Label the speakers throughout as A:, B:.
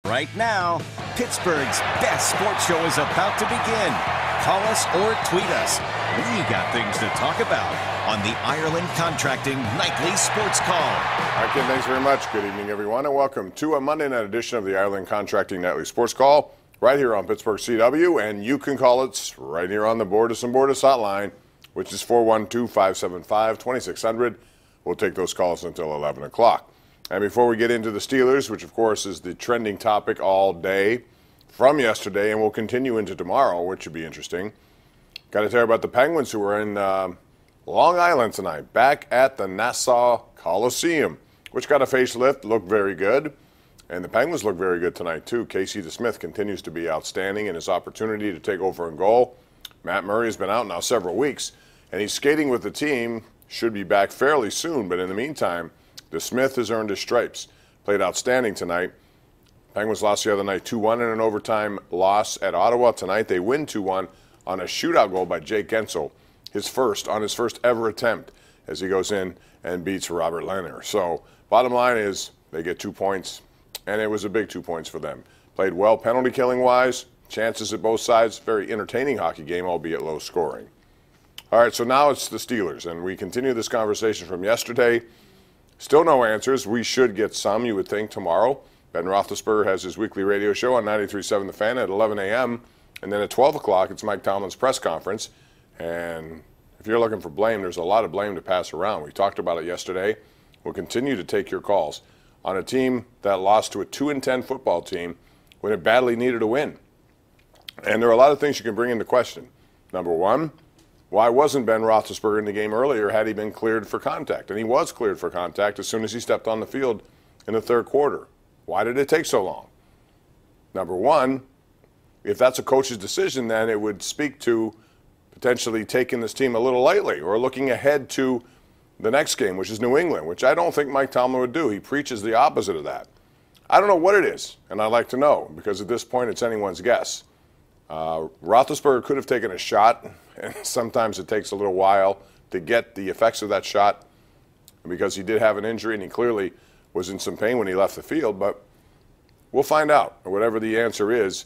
A: right now. Pittsburgh's best sports show is about to begin. Call us or tweet us. We got things to talk about on the Ireland Contracting Nightly Sports Call.
B: All right, Ken, thanks very much. Good evening, everyone, and welcome to a Monday night edition of the Ireland Contracting Nightly Sports Call right here on Pittsburgh CW, and you can call it right here on the Borders and Borders hotline, which is 412-575-2600. We'll take those calls until 11 o'clock. And before we get into the Steelers, which of course is the trending topic all day from yesterday and will continue into tomorrow, which should be interesting, got to tell you about the Penguins, who are in Long Island tonight, back at the Nassau Coliseum, which got a facelift, looked very good. And the Penguins look very good tonight, too. Casey DeSmith continues to be outstanding in his opportunity to take over in goal. Matt Murray has been out now several weeks, and he's skating with the team, should be back fairly soon. But in the meantime, DeSmith has earned his stripes. Played outstanding tonight. Penguins lost the other night 2-1 in an overtime loss at Ottawa. Tonight they win 2-1 on a shootout goal by Jake Gensel, his first ever attempt, as he goes in and beats Robert Lehner. So bottom line is they get 2 points, and it was a big 2 points for them. Played well penalty killing wise, chances at both sides, very entertaining hockey game, albeit low scoring. All right, so now it's the Steelers, and we continue this conversation from yesterday. Still no answers. We should get some, you would think, tomorrow. Ben Roethlisberger has his weekly radio show on 93.7 The Fan at 11 a.m., and then at 12 o'clock, it's Mike Tomlin's press conference. And if you're looking for blame, there's a lot of blame to pass around. We talked about it yesterday. We'll continue to take your calls on a team that lost to a 2-10 football team when it badly needed a win. And there are a lot of things you can bring into question. Number one, why wasn't Ben Roethlisberger in the game earlier had he been cleared for contact? And he was cleared for contact as soon as he stepped on the field in the third quarter. Why did it take so long? Number one, if that's a coach's decision, then it would speak to potentially taking this team a little lightly or looking ahead to the next game, which is New England, which I don't think Mike Tomlin would do. He preaches the opposite of that. I don't know what it is, and I'd like to know, because at this point it's anyone's guess. Roethlisberger could have taken a shot, and sometimes it takes a little while to get the effects of that shot because he did have an injury and he clearly was in some pain when he left the field, but we'll find out. Whatever the answer is,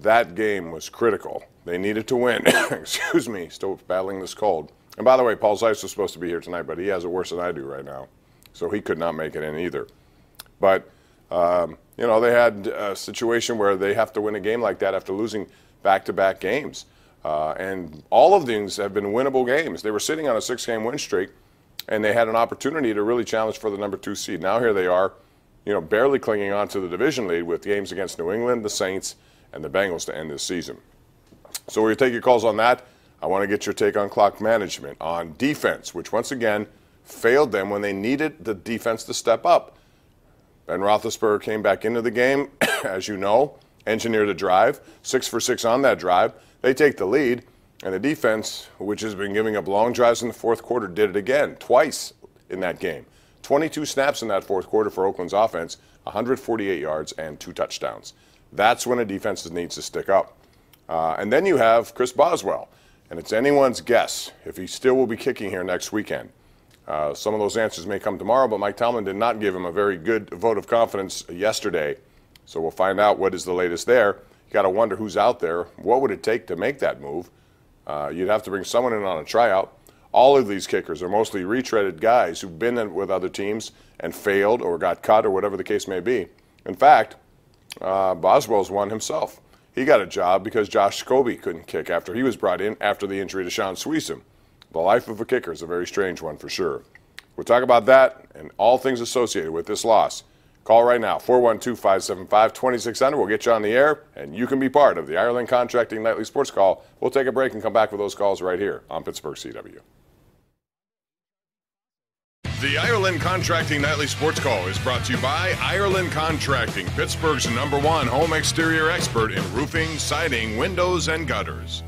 B: that game was critical. They needed to win. Excuse me, still battling this cold. And by the way, Paul Zeiss was supposed to be here tonight, but he has it worse than I do right now, so he could not make it in either. But, you know, they had a situation where they have to win a game like that after losing back-to-back games. And all of these have been winnable games. They were sitting on a 6-game win streak, and they had an opportunity to really challenge for the number 2 seed. Now here they are, you know, barely clinging on to the division lead with games against New England, the Saints, and the Bengals to end this season. So we'll take your calls on that. I want to get your take on clock management, on defense, which once again failed them when they needed the defense to step up. Ben Roethlisberger came back into the game, as you know, engineered a drive, 6 for 6 on that drive. They take the lead, and the defense, which has been giving up long drives in the fourth quarter, did it again, twice in that game. 22 snaps in that fourth quarter for Oakland's offense, 148 yards and 2 touchdowns. That's when a defense needs to stick up. And then you have Chris Boswell, and it's anyone's guess if he still will be kicking here next weekend. Some of those answers may come tomorrow, but Mike Tomlin did not give him a very good vote of confidence yesterday. So we'll find out what is the latest there. You got to wonder who's out there. What would it take to make that move? You'd have to bring someone in on a tryout. All of these kickers are mostly retreaded guys who've been in with other teams and failed or got cut or whatever the case may be. In fact, Boswell's one himself. He got a job because Josh Scobie couldn't kick after he was brought in after the injury to Sean Sweesom. The life of a kicker is a very strange one for sure. We'll talk about that and all things associated with this loss. Call right now, 412-575-2600. We'll get you on the air, and you can be part of the Ireland Contracting Nightly Sports Call. We'll take a break and come back with those calls right here on Pittsburgh CW.
C: The Ireland Contracting Nightly Sports Call is brought to you by Ireland Contracting, Pittsburgh's #1 home exterior expert in roofing, siding, windows, and gutters.